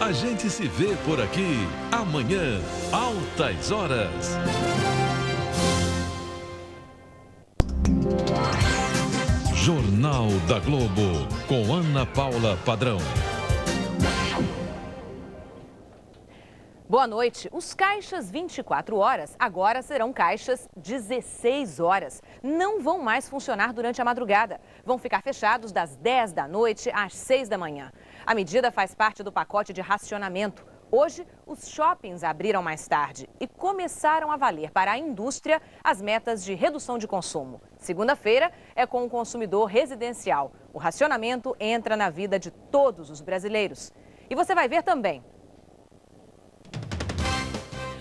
A gente se vê por aqui amanhã, altas horas. Jornal da Globo, com Ana Paula Padrão. Boa noite. Os caixas 24 horas agora serão caixas 16 horas. Não vão mais funcionar durante a madrugada. Vão ficar fechados das 10 da noite às 6 da manhã. A medida faz parte do pacote de racionamento. Hoje, os shoppings abriram mais tarde e começaram a valer para a indústria as metas de redução de consumo. Segunda-feira é com o consumidor residencial. O racionamento entra na vida de todos os brasileiros. E você vai ver também.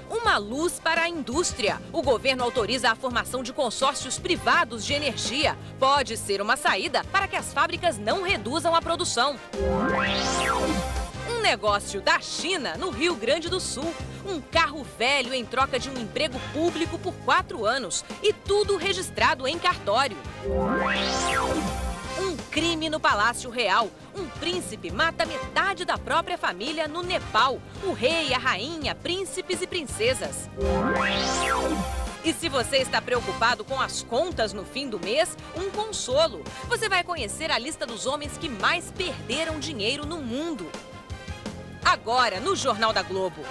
Uma luz para a indústria. O governo autoriza a formação de consórcios privados de energia. Pode ser uma saída para que as fábricas não reduzam a produção. Um negócio da China, no Rio Grande do Sul. Um carro velho em troca de um emprego público por 4 anos. E tudo registrado em cartório. Um crime no Palácio Real. Um príncipe mata metade da própria família no Nepal. O rei, a rainha, príncipes e princesas. E se você está preocupado com as contas no fim do mês, um consolo. Você vai conhecer a lista dos homens que mais perderam dinheiro no mundo. Agora, no Jornal da Globo.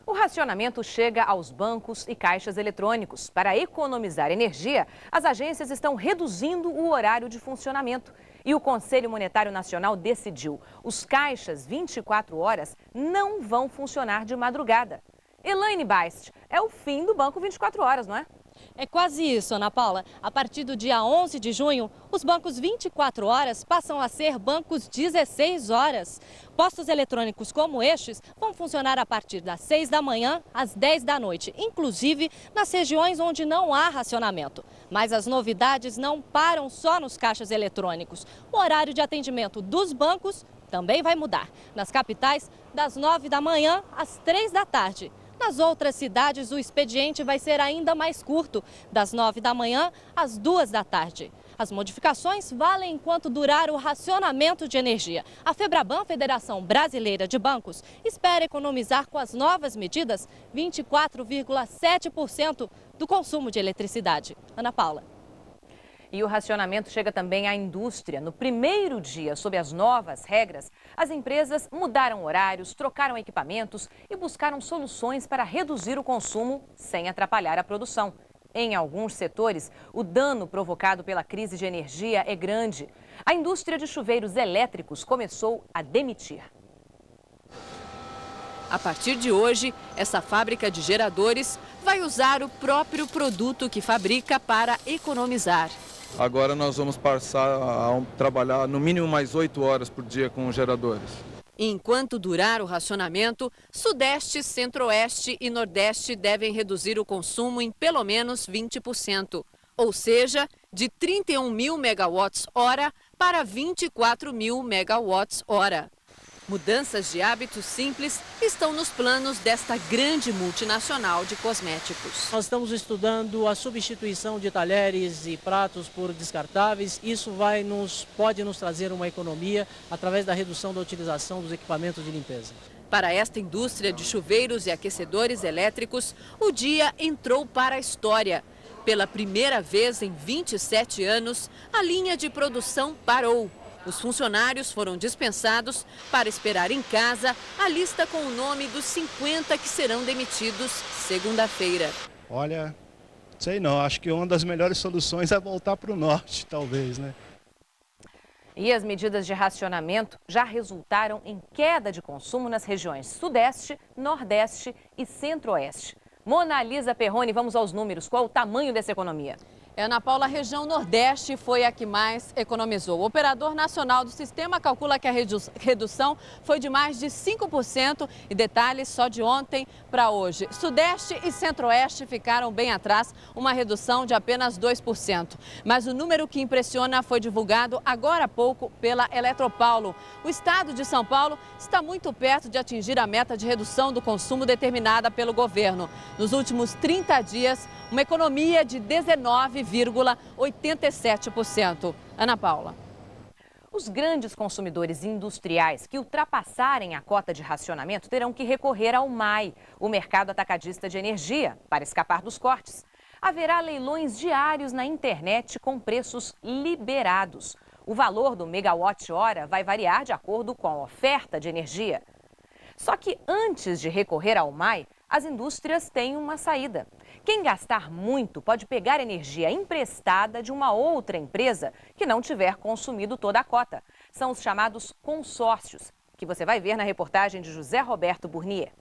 O racionamento chega aos bancos e caixas eletrônicos. Para economizar energia, as agências estão reduzindo o horário de funcionamento. E o Conselho Monetário Nacional decidiu: os caixas 24 horas não vão funcionar de madrugada. Elaine Baist, é o fim do banco 24 horas, não é? É quase isso, Ana Paula. A partir do dia 11 de junho, os bancos 24 horas passam a ser bancos 16 horas. Postos eletrônicos como estes vão funcionar a partir das 6 da manhã às 10 da noite, inclusive nas regiões onde não há racionamento. Mas as novidades não param só nos caixas eletrônicos. O horário de atendimento dos bancos também vai mudar. Nas capitais, das 9 da manhã às 3 da tarde. Nas outras cidades, o expediente vai ser ainda mais curto, das 9 da manhã às 2 da tarde. As modificações valem enquanto durar o racionamento de energia. A Febraban, Federação Brasileira de Bancos, espera economizar com as novas medidas 24,7% do consumo de eletricidade. Ana Paula. E o racionamento chega também à indústria. No primeiro dia, sob as novas regras, as empresas mudaram horários, trocaram equipamentos e buscaram soluções para reduzir o consumo sem atrapalhar a produção. Em alguns setores, o dano provocado pela crise de energia é grande. A indústria de chuveiros elétricos começou a demitir. A partir de hoje, essa fábrica de geradores vai usar o próprio produto que fabrica para economizar. Agora nós vamos passar a trabalhar no mínimo mais 8 horas por dia com os geradores. Enquanto durar o racionamento, Sudeste, Centro-Oeste e Nordeste devem reduzir o consumo em pelo menos 20%. Ou seja, de 31 mil megawatts-hora para 24 mil megawatts-hora. Mudanças de hábitos simples estão nos planos desta grande multinacional de cosméticos. Nós estamos estudando a substituição de talheres e pratos por descartáveis. Isso pode nos trazer uma economia através da redução da utilização dos equipamentos de limpeza. Para esta indústria de chuveiros e aquecedores elétricos, o dia entrou para a história. Pela primeira vez em 27 anos, a linha de produção parou. Os funcionários foram dispensados para esperar em casa a lista com o nome dos 50 que serão demitidos segunda-feira. Olha, sei não, acho que uma das melhores soluções é voltar para o norte, talvez, né? E as medidas de racionamento já resultaram em queda de consumo nas regiões Sudeste, Nordeste e Centro-Oeste. Mona Lisa Perrone, vamos aos números. Qual o tamanho dessa economia? Ana Paula, a região Nordeste foi a que mais economizou. O operador nacional do sistema calcula que a redução foi de mais de 5%. E detalhes só de ontem para hoje. Sudeste e Centro-Oeste ficaram bem atrás, uma redução de apenas 2%. Mas o número que impressiona foi divulgado agora há pouco pela Eletropaulo. O estado de São Paulo está muito perto de atingir a meta de redução do consumo determinada pelo governo. Nos últimos 30 dias, uma economia de 19,87%. Ana Paula. Os grandes consumidores industriais que ultrapassarem a cota de racionamento terão que recorrer ao MAI, o mercado atacadista de energia, para escapar dos cortes. Haverá leilões diários na internet com preços liberados. O valor do megawatt-hora vai variar de acordo com a oferta de energia. Só que antes de recorrer ao MAI, as indústrias têm uma saída. Quem gastar muito pode pegar energia emprestada de uma outra empresa que não tiver consumido toda a cota. São os chamados consórcios, que você vai ver na reportagem de José Roberto Burnier.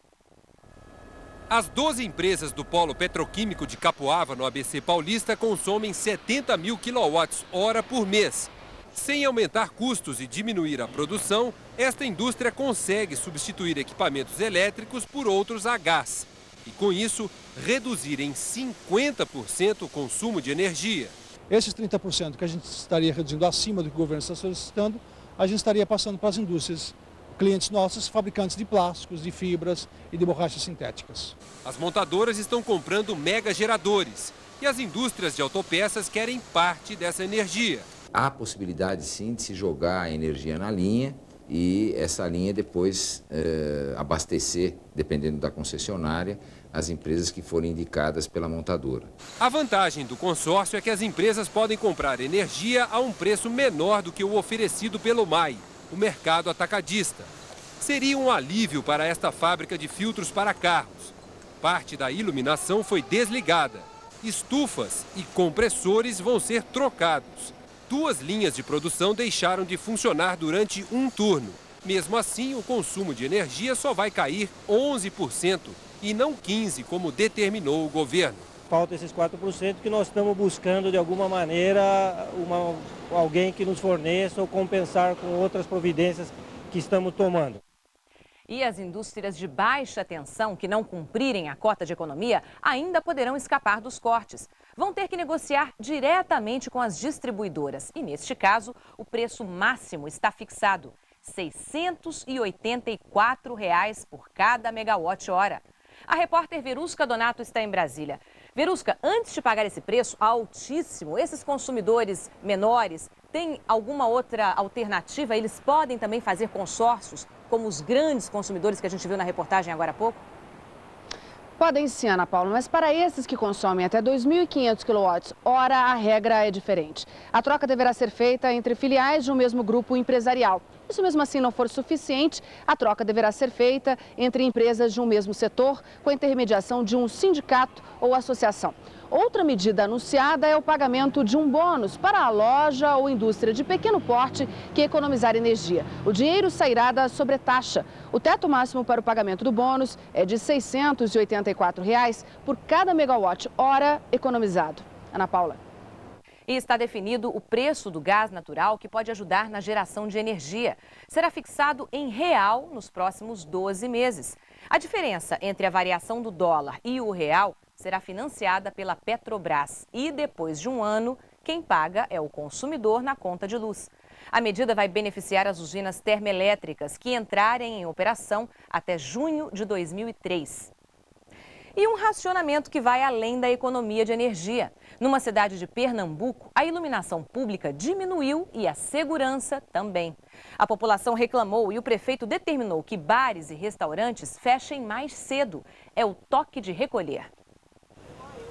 As 12 empresas do polo petroquímico de Capoava, no ABC Paulista, consomem 70 mil kWh por mês. Sem aumentar custos e diminuir a produção, esta indústria consegue substituir equipamentos elétricos por outros a gás. E, com isso, reduzir em 50% o consumo de energia. Esses 30% que a gente estaria reduzindo acima do que o governo está solicitando, a gente estaria passando para as indústrias, clientes nossos, fabricantes de plásticos, de fibras e de borrachas sintéticas. As montadoras estão comprando mega geradores e as indústrias de autopeças querem parte dessa energia. Há possibilidade, sim, de se jogar a energia na linha e essa linha depois abastecer, dependendo da concessionária, as empresas que forem indicadas pela montadora. A vantagem do consórcio é que as empresas podem comprar energia a um preço menor do que o oferecido pelo MAI, o mercado atacadista. Seria um alívio para esta fábrica de filtros para carros. Parte da iluminação foi desligada. Estufas e compressores vão ser trocados. 2 linhas de produção deixaram de funcionar durante um turno. Mesmo assim, o consumo de energia só vai cair 11% e não 15%, como determinou o governo. Falta esses 4% que nós estamos buscando, de alguma maneira, alguém que nos forneça ou compensar com outras providências que estamos tomando. E as indústrias de baixa tensão que não cumprirem a cota de economia ainda poderão escapar dos cortes. Vão ter que negociar diretamente com as distribuidoras. E, neste caso, o preço máximo está fixado: R$ 684 por cada megawatt-hora. A repórter Verusca Donato está em Brasília. Verusca, antes de pagar esse preço altíssimo, esses consumidores menores têm alguma outra alternativa? Eles podem também fazer consórcios, como os grandes consumidores que a gente viu na reportagem agora há pouco? Podem sim, Ana Paula, mas para esses que consomem até 2.500 kWh, a regra é diferente. A troca deverá ser feita entre filiais de um mesmo grupo empresarial. Se mesmo assim não for suficiente, a troca deverá ser feita entre empresas de um mesmo setor, com a intermediação de um sindicato ou associação. Outra medida anunciada é o pagamento de um bônus para a loja ou indústria de pequeno porte que economizar energia. O dinheiro sairá da sobretaxa. O teto máximo para o pagamento do bônus é de R$ 684 por cada megawatt-hora economizado. Ana Paula. E está definido o preço do gás natural, que pode ajudar na geração de energia. Será fixado em real nos próximos 12 meses. A diferença entre a variação do dólar e o real será financiada pela Petrobras. E depois de um ano, quem paga é o consumidor na conta de luz. A medida vai beneficiar as usinas termoelétricas que entrarem em operação até junho de 2003. E um racionamento que vai além da economia de energia. Numa cidade de Pernambuco, a iluminação pública diminuiu e a segurança também. A população reclamou e o prefeito determinou que bares e restaurantes fechem mais cedo. É o toque de recolher.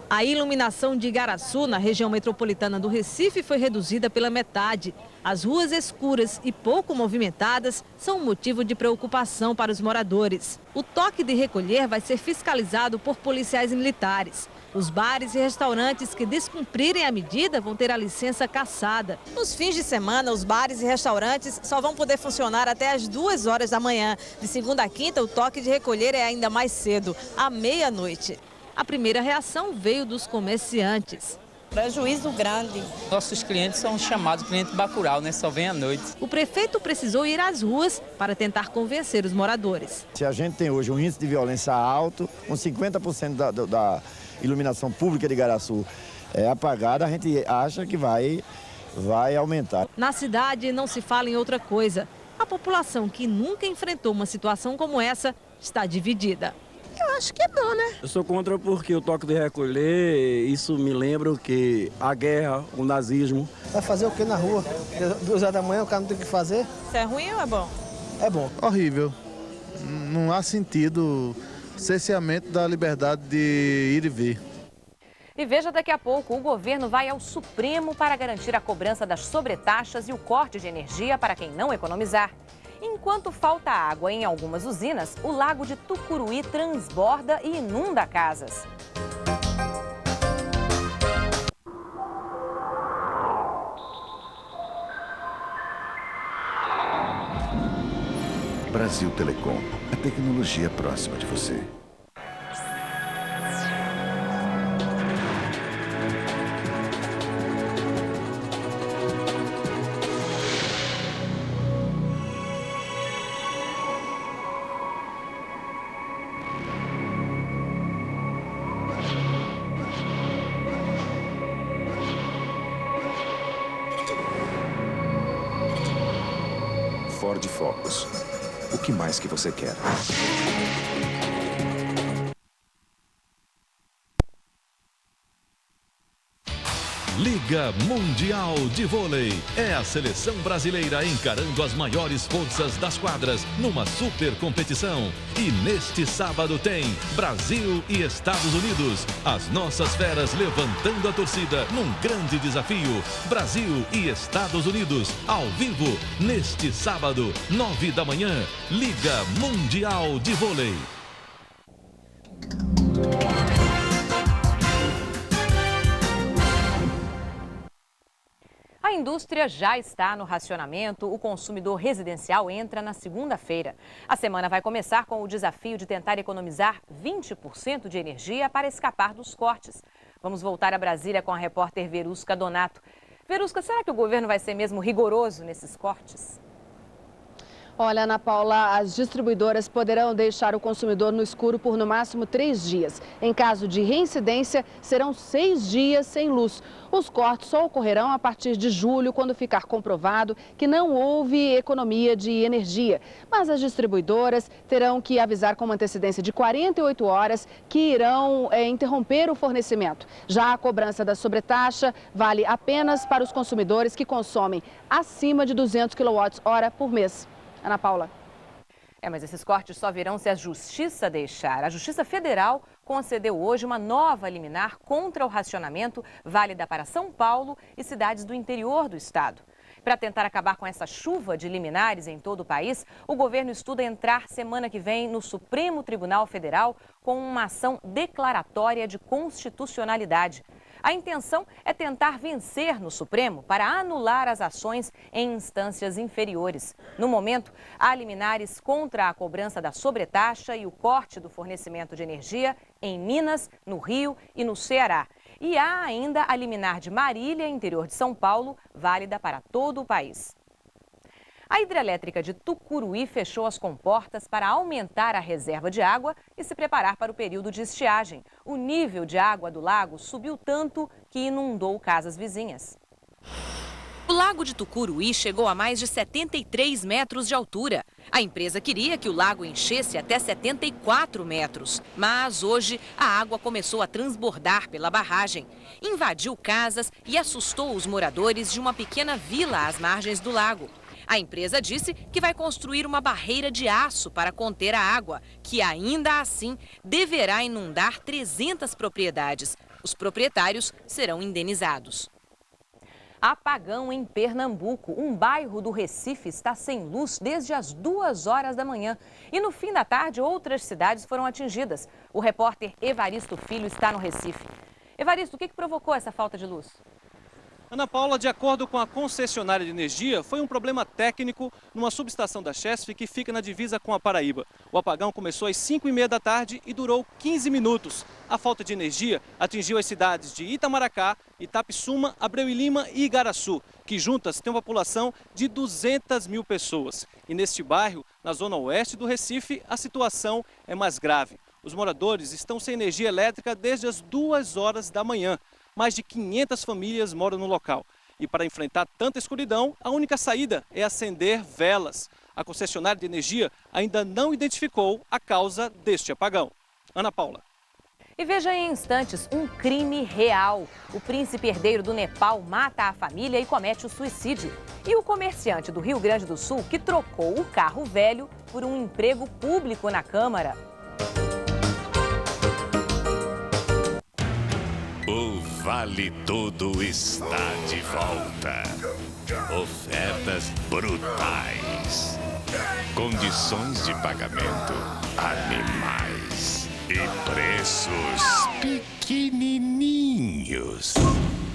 A iluminação de Igaraçu, na região metropolitana do Recife, foi reduzida pela metade. As ruas escuras e pouco movimentadas são um motivo de preocupação para os moradores. O toque de recolher vai ser fiscalizado por policiais militares. Os bares e restaurantes que descumprirem a medida vão ter a licença cassada. Nos fins de semana, os bares e restaurantes só vão poder funcionar até às 2 horas da manhã. De segunda a quinta, o toque de recolher é ainda mais cedo, à meia-noite. A primeira reação veio dos comerciantes. Prejuízo grande. Nossos clientes são chamados cliente bacurau, né? Só vem à noite. O prefeito precisou ir às ruas para tentar convencer os moradores. Se a gente tem hoje um índice de violência alto, com 50% da iluminação pública de Igaraçu apagada, a gente acha que vai aumentar. Na cidade não se fala em outra coisa. A população que nunca enfrentou uma situação como essa está dividida. Eu acho que é bom, né? Eu sou contra porque o toque de recolher, isso me lembra que a guerra, o nazismo. Vai fazer o que na rua? 2 horas da manhã o cara não tem o que fazer? Isso é ruim ou é bom? É bom. Horrível. Não há sentido cerceamento da liberdade de ir e vir. E veja daqui a pouco, o governo vai ao Supremo para garantir a cobrança das sobretaxas e o corte de energia para quem não economizar. Enquanto falta água em algumas usinas, o lago de Tucuruí transborda e inunda casas. Brasil Telecom, a tecnologia próxima de você. Ford Focus. O que mais que você quer? Liga Mundial de Vôlei. É a seleção brasileira encarando as maiores forças das quadras numa super competição. E neste sábado tem Brasil e Estados Unidos. As nossas feras levantando a torcida num grande desafio. Brasil e Estados Unidos, ao vivo, neste sábado, 9 da manhã. Liga Mundial de Vôlei. A indústria já está no racionamento, o consumidor residencial entra na segunda-feira. A semana vai começar com o desafio de tentar economizar 20% de energia para escapar dos cortes. Vamos voltar a Brasília com a repórter Verusca Donato. Verusca, será que o governo vai ser mesmo rigoroso nesses cortes? Olha, Ana Paula, as distribuidoras poderão deixar o consumidor no escuro por no máximo 3 dias. Em caso de reincidência, serão 6 dias sem luz. Os cortes só ocorrerão a partir de julho, quando ficar comprovado que não houve economia de energia. Mas as distribuidoras terão que avisar com uma antecedência de 48 horas que irão interromper o fornecimento. Já a cobrança da sobretaxa vale apenas para os consumidores que consomem acima de 200 kWh por mês. Ana Paula. Mas esses cortes só virão se a Justiça deixar. A Justiça Federal concedeu hoje uma nova liminar contra o racionamento, válida para São Paulo e cidades do interior do estado. Para tentar acabar com essa chuva de liminares em todo o país, o governo estuda entrar semana que vem no Supremo Tribunal Federal com uma ação declaratória de constitucionalidade. A intenção é tentar vencer no Supremo para anular as ações em instâncias inferiores. No momento, há liminares contra a cobrança da sobretaxa e o corte do fornecimento de energia em Minas, no Rio e no Ceará. E há ainda a liminar de Marília, interior de São Paulo, válida para todo o país. A hidrelétrica de Tucuruí fechou as comportas para aumentar a reserva de água e se preparar para o período de estiagem. O nível de água do lago subiu tanto que inundou casas vizinhas. O lago de Tucuruí chegou a mais de 73 metros de altura. A empresa queria que o lago enchesse até 74 metros. Mas hoje a água começou a transbordar pela barragem. Invadiu casas e assustou os moradores de uma pequena vila às margens do lago. A empresa disse que vai construir uma barreira de aço para conter a água, que ainda assim deverá inundar 300 propriedades. Os proprietários serão indenizados. Apagão em Pernambuco. Um bairro do Recife está sem luz desde as 2 horas da manhã. E no fim da tarde, outras cidades foram atingidas. O repórter Evaristo Filho está no Recife. Evaristo, o que provocou essa falta de luz? Ana Paula, de acordo com a concessionária de energia, foi um problema técnico numa subestação da Chesf que fica na divisa com a Paraíba. O apagão começou às 5h30 da tarde e durou 15 minutos. A falta de energia atingiu as cidades de Itamaracá, Itapissuma, Abreu e Lima e Igaraçu, que juntas têm uma população de 200 mil pessoas. E neste bairro, na zona oeste do Recife, a situação é mais grave. Os moradores estão sem energia elétrica desde as 2 horas da manhã. Mais de 500 famílias moram no local. E para enfrentar tanta escuridão, a única saída é acender velas. A concessionária de energia ainda não identificou a causa deste apagão. Ana Paula. E veja em instantes um crime real. O príncipe herdeiro do Nepal mata a família e comete o suicídio. E o comerciante do Rio Grande do Sul que trocou o carro velho por um emprego público na Câmara. O Vale Tudo está de volta. Ofertas brutais. Condições de pagamento animais. E preços pequenininhos.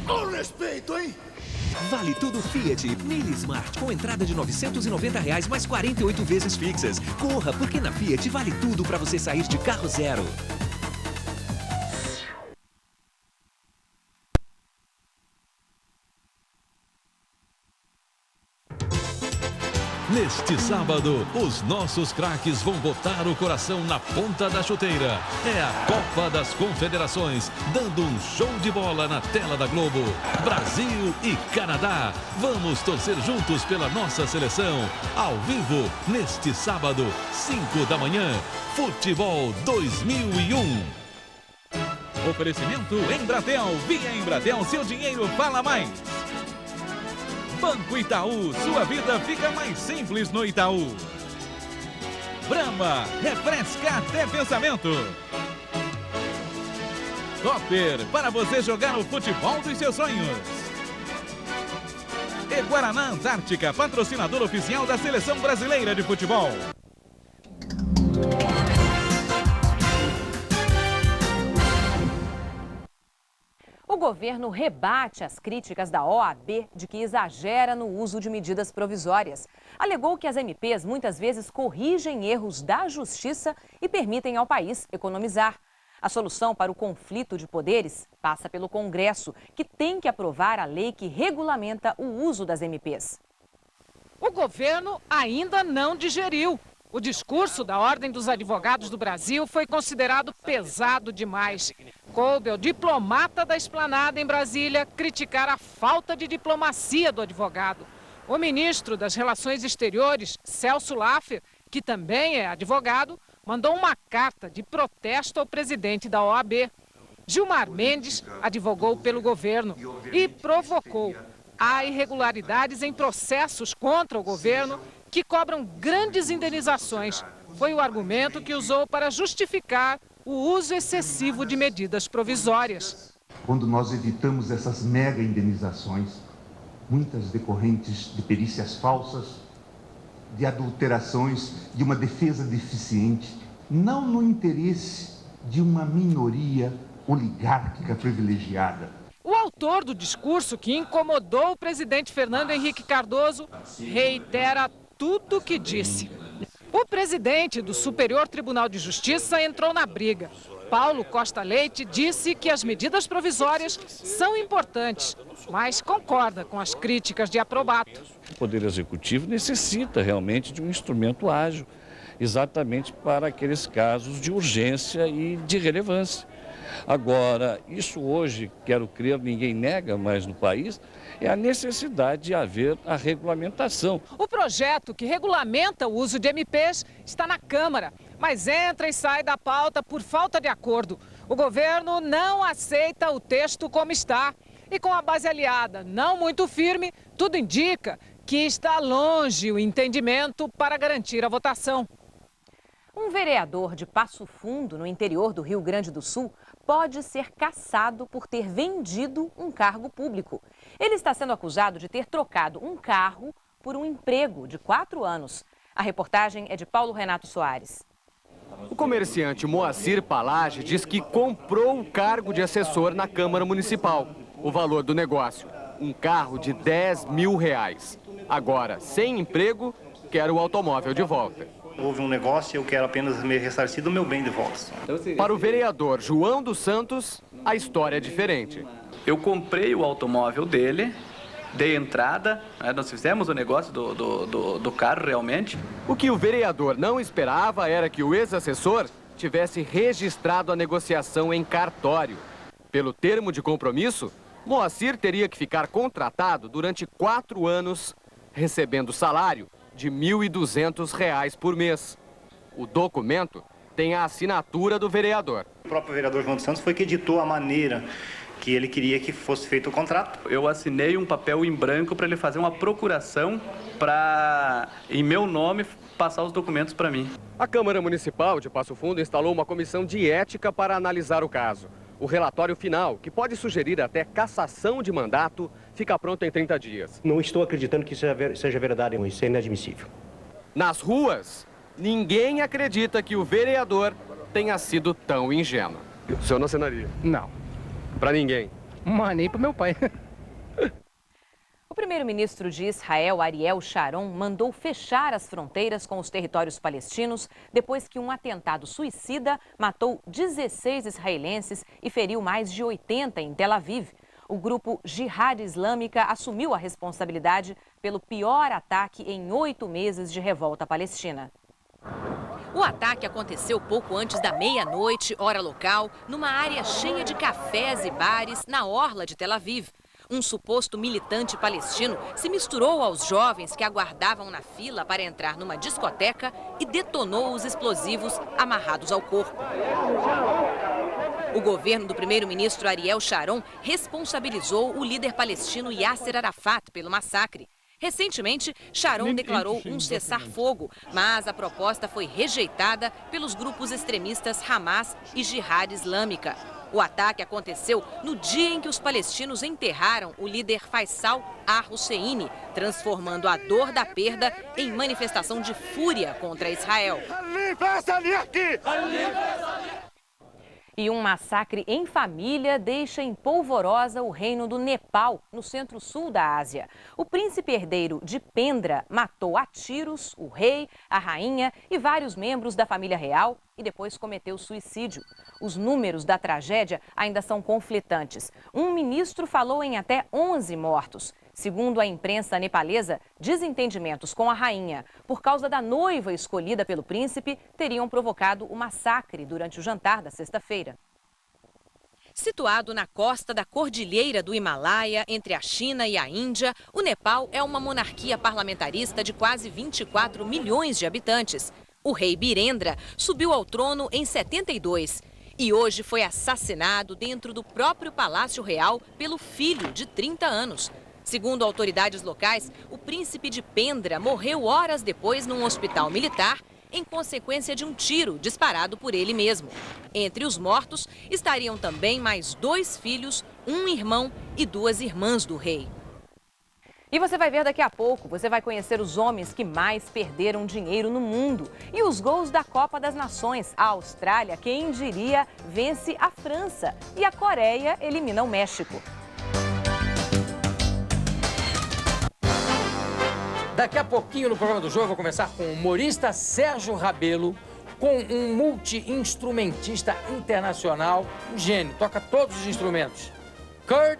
Com respeito, hein? Vale Tudo Fiat Mini Smart com entrada de R$ 990 mais 48 vezes fixas. Corra, porque na Fiat vale tudo para você sair de carro zero. Neste sábado, os nossos craques vão botar o coração na ponta da chuteira. É a Copa das Confederações, dando um show de bola na tela da Globo. Brasil e Canadá. Vamos torcer juntos pela nossa seleção. Ao vivo, neste sábado, 5 da manhã. Futebol 2001. Oferecimento Embratel. Via Embratel, seu dinheiro fala mais. Banco Itaú, sua vida fica mais simples no Itaú. Brahma, refresca até pensamento. Copper, para você jogar o futebol dos seus sonhos. E Guaraná Antártica, patrocinador oficial da Seleção Brasileira de Futebol. O governo rebate as críticas da OAB de que exagera no uso de medidas provisórias. Alegou que as MPs muitas vezes corrigem erros da justiça e permitem ao país economizar. A solução para o conflito de poderes passa pelo Congresso, que tem que aprovar a lei que regulamenta o uso das MPs. O governo ainda não digeriu. O discurso da Ordem dos Advogados do Brasil foi considerado pesado demais. Coube ao diplomata da Esplanada em Brasília criticar a falta de diplomacia do advogado. O ministro das Relações Exteriores, Celso Laffer, que também é advogado, mandou uma carta de protesto ao presidente da OAB. Gilmar Mendes advogou pelo governo e provocou. Há irregularidades em processos contra o governo que cobram grandes indenizações. Foi o argumento que usou para justificar o uso excessivo de medidas provisórias. Quando nós evitamos essas mega indenizações, muitas decorrentes de perícias falsas, de adulterações, de uma defesa deficiente, não no interesse de uma minoria oligárquica privilegiada. O autor do discurso que incomodou o presidente Fernando Henrique Cardoso reitera tudo o que disse. O presidente do Superior Tribunal de Justiça entrou na briga. Paulo Costa Leite disse que as medidas provisórias são importantes, mas concorda com as críticas de Aprobato. O Poder Executivo necessita realmente de um instrumento ágil, exatamente para aqueles casos de urgência e de relevância. Agora, isso hoje, quero crer, ninguém nega mais no país, é a necessidade de haver a regulamentação. O projeto que regulamenta o uso de MPs está na Câmara, mas entra e sai da pauta por falta de acordo. O governo não aceita o texto como está. E com a base aliada não muito firme, tudo indica que está longe o entendimento para garantir a votação. Um vereador de Passo Fundo, no interior do Rio Grande do Sul, pode ser cassado por ter vendido um cargo público. Ele está sendo acusado de ter trocado um carro por um emprego de 4 anos. A reportagem é de Paulo Renato Soares. O comerciante Moacir Palage diz que comprou o cargo de assessor na Câmara Municipal. O valor do negócio, um carro de R$10 mil. Agora, sem emprego, quer o automóvel de volta. Houve um negócio e eu quero apenas me ressarcir do meu bem de volta. Para o vereador João dos Santos, a história é diferente. Eu comprei o automóvel dele, dei entrada, nós fizemos o negócio do carro realmente. O que o vereador não esperava era que o ex-assessor tivesse registrado a negociação em cartório. Pelo termo de compromisso, Moacir teria que ficar contratado durante 4 anos, recebendo salário de R$ 1.200 por mês. O documento tem a assinatura do vereador. O próprio vereador João dos Santos foi que editou a maneira que ele queria que fosse feito o contrato. Eu assinei um papel em branco para ele fazer uma procuração para, em meu nome, passar os documentos para mim. A Câmara Municipal de Passo Fundo instalou uma comissão de ética para analisar o caso. O relatório final, que pode sugerir até cassação de mandato, fica pronto em 30 dias. Não estou acreditando que seja verdade, isso é inadmissível. Nas ruas, ninguém acredita que o vereador tenha sido tão ingênuo. O senhor não assinaria? Não. Para ninguém? Mas nem para meu pai. O primeiro-ministro de Israel, Ariel Sharon, mandou fechar as fronteiras com os territórios palestinos depois que um atentado suicida matou 16 israelenses e feriu mais de 80 em Tel Aviv. O grupo Jihad Islâmica assumiu a responsabilidade pelo pior ataque em 8 meses de revolta palestina. O ataque aconteceu pouco antes da meia-noite, hora local, numa área cheia de cafés e bares na orla de Tel Aviv. Um suposto militante palestino se misturou aos jovens que aguardavam na fila para entrar numa discoteca e detonou os explosivos amarrados ao corpo. O governo do primeiro-ministro Ariel Sharon responsabilizou o líder palestino Yasser Arafat pelo massacre. Recentemente, Sharon declarou um cessar-fogo, mas a proposta foi rejeitada pelos grupos extremistas Hamas e Jihad Islâmica. O ataque aconteceu no dia em que os palestinos enterraram o líder Faisal al-Husseini, transformando a dor da perda em manifestação de fúria contra Israel. E um massacre em família deixa em polvorosa o reino do Nepal, no centro-sul da Ásia. O príncipe herdeiro de Pendra matou a tiros o rei, a rainha e vários membros da família real e depois cometeu suicídio. Os números da tragédia ainda são conflitantes. Um ministro falou em até 11 mortos. Segundo a imprensa nepalesa, desentendimentos com a rainha por causa da noiva escolhida pelo príncipe teriam provocado o massacre durante o jantar da sexta-feira. Situado na costa da Cordilheira do Himalaia, entre a China e a Índia, o Nepal é uma monarquia parlamentarista de quase 24 milhões de habitantes. O rei Birendra subiu ao trono em 72 e hoje foi assassinado dentro do próprio Palácio Real pelo filho de 30 anos. Segundo autoridades locais, o príncipe de Pendra morreu horas depois num hospital militar em consequência de um tiro disparado por ele mesmo. Entre os mortos estariam também mais 2 filhos, um irmão e 2 irmãs do rei. E você vai ver daqui a pouco, você vai conhecer os homens que mais perderam dinheiro no mundo. E os gols da Copa das Nações. A Austrália, quem diria, vence a França. E a Coreia elimina o México. Daqui a pouquinho no programa do jogo eu vou começar com o humorista Sérgio Rabelo, com um multi-instrumentista internacional, um gênio, toca todos os instrumentos, Kurt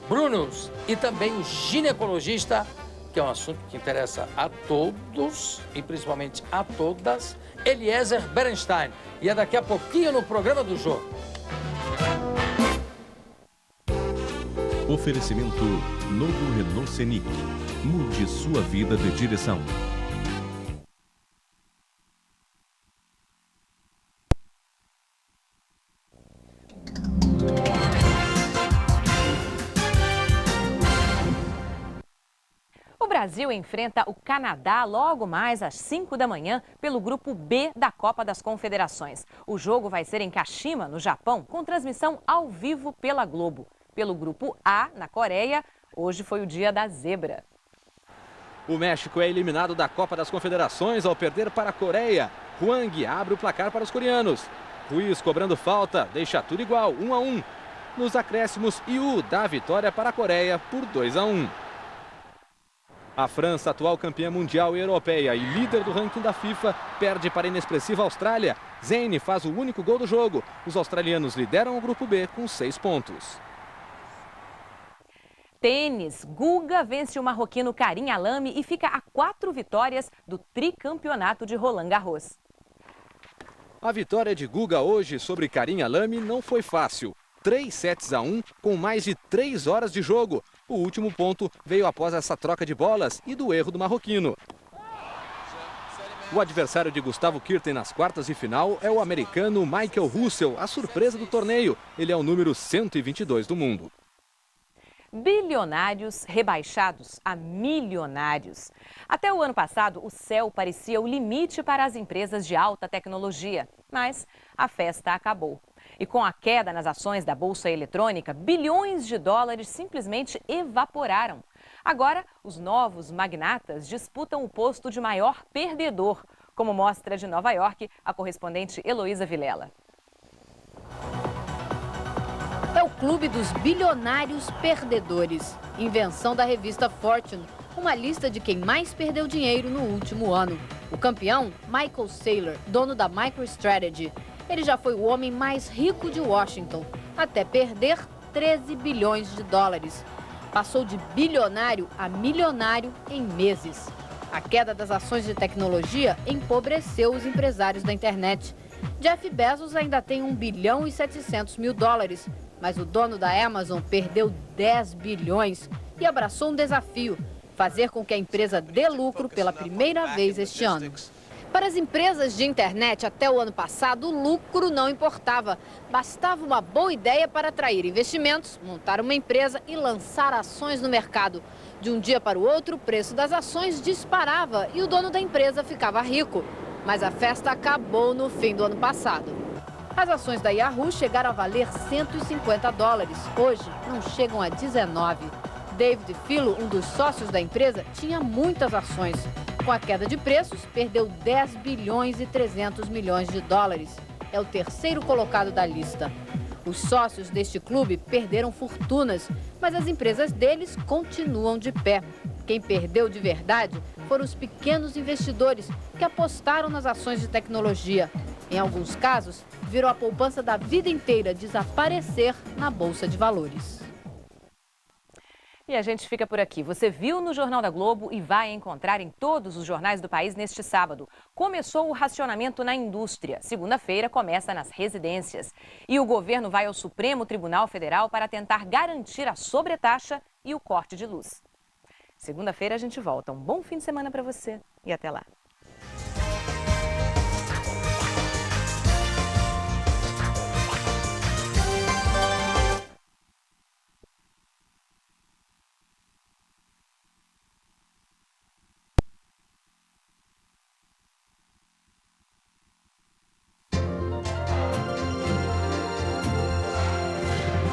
Brunus, e também o ginecologista, que é um assunto que interessa a todos e principalmente a todas, Eliezer Berenstein. E é daqui a pouquinho no programa do jogo. Oferecimento novo Renault Scenic. Mude sua vida de direção. O Brasil enfrenta o Canadá logo mais às 5 da manhã pelo Grupo B da Copa das Confederações. O jogo vai ser em Kashima, no Japão, com transmissão ao vivo pela Globo. Pelo Grupo A, na Coreia, hoje foi o dia da zebra. O México é eliminado da Copa das Confederações ao perder para a Coreia. Hwang abre o placar para os coreanos. Ruiz cobrando falta, deixa tudo igual, 1-1. Nos acréscimos, Yu dá a vitória para a Coreia por 2-1. A França, atual campeã mundial e europeia e líder do ranking da FIFA, perde para a inexpressiva Austrália. Zane faz o único gol do jogo. Os australianos lideram o Grupo B com 6 pontos. Tênis, Guga vence o marroquino Karim Alame e fica a 4 vitórias do tricampeonato de Roland Garros. A vitória de Guga hoje sobre Karim Alame não foi fácil. 3-1 com mais de 3 horas de jogo. O último ponto veio após essa troca de bolas e do erro do marroquino. O adversário de Gustavo Kuerten nas quartas de final é o americano Michael Russell, a surpresa do torneio. Ele é o número 122 do mundo. Bilionários rebaixados a milionários. Até o ano passado, o céu parecia o limite para as empresas de alta tecnologia. Mas a festa acabou. E com a queda nas ações da Bolsa Eletrônica, bilhões de dólares simplesmente evaporaram. Agora, os novos magnatas disputam o posto de maior perdedor, como mostra de Nova York a correspondente Heloísa Vilela. É o clube dos bilionários perdedores. Invenção da revista Fortune, uma lista de quem mais perdeu dinheiro no último ano. O campeão, Michael Saylor, dono da MicroStrategy. Ele já foi o homem mais rico de Washington, até perder 13 bilhões de dólares. Passou de bilionário a milionário em meses. A queda das ações de tecnologia empobreceu os empresários da internet. Jeff Bezos ainda tem 1 bilhão e 700 mil dólares, mas o dono da Amazon perdeu 10 bilhões e abraçou um desafio: fazer com que a empresa dê lucro pela primeira vez este ano. Para as empresas de internet, até o ano passado, o lucro não importava. Bastava uma boa ideia para atrair investimentos, montar uma empresa e lançar ações no mercado. De um dia para o outro, o preço das ações disparava e o dono da empresa ficava rico. Mas a festa acabou no fim do ano passado. As ações da Yahoo chegaram a valer 150 dólares. Hoje, não chegam a 19. David Filo, um dos sócios da empresa, tinha muitas ações. Com a queda de preços, perdeu 10 bilhões e 300 milhões de dólares. É o terceiro colocado da lista. Os sócios deste clube perderam fortunas, mas as empresas deles continuam de pé. Quem perdeu de verdade foram os pequenos investidores que apostaram nas ações de tecnologia. Em alguns casos, viram a poupança da vida inteira desaparecer na Bolsa de Valores. E a gente fica por aqui. Você viu no Jornal da Globo e vai encontrar em todos os jornais do país neste sábado. Começou o racionamento na indústria. Segunda-feira começa nas residências. E o governo vai ao Supremo Tribunal Federal para tentar garantir a sobretaxa e o corte de luz. Segunda-feira a gente volta. Um bom fim de semana para você e até lá.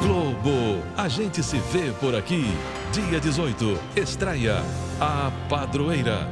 Globo, a gente se vê por aqui. Dia 18, estreia A Padroeira.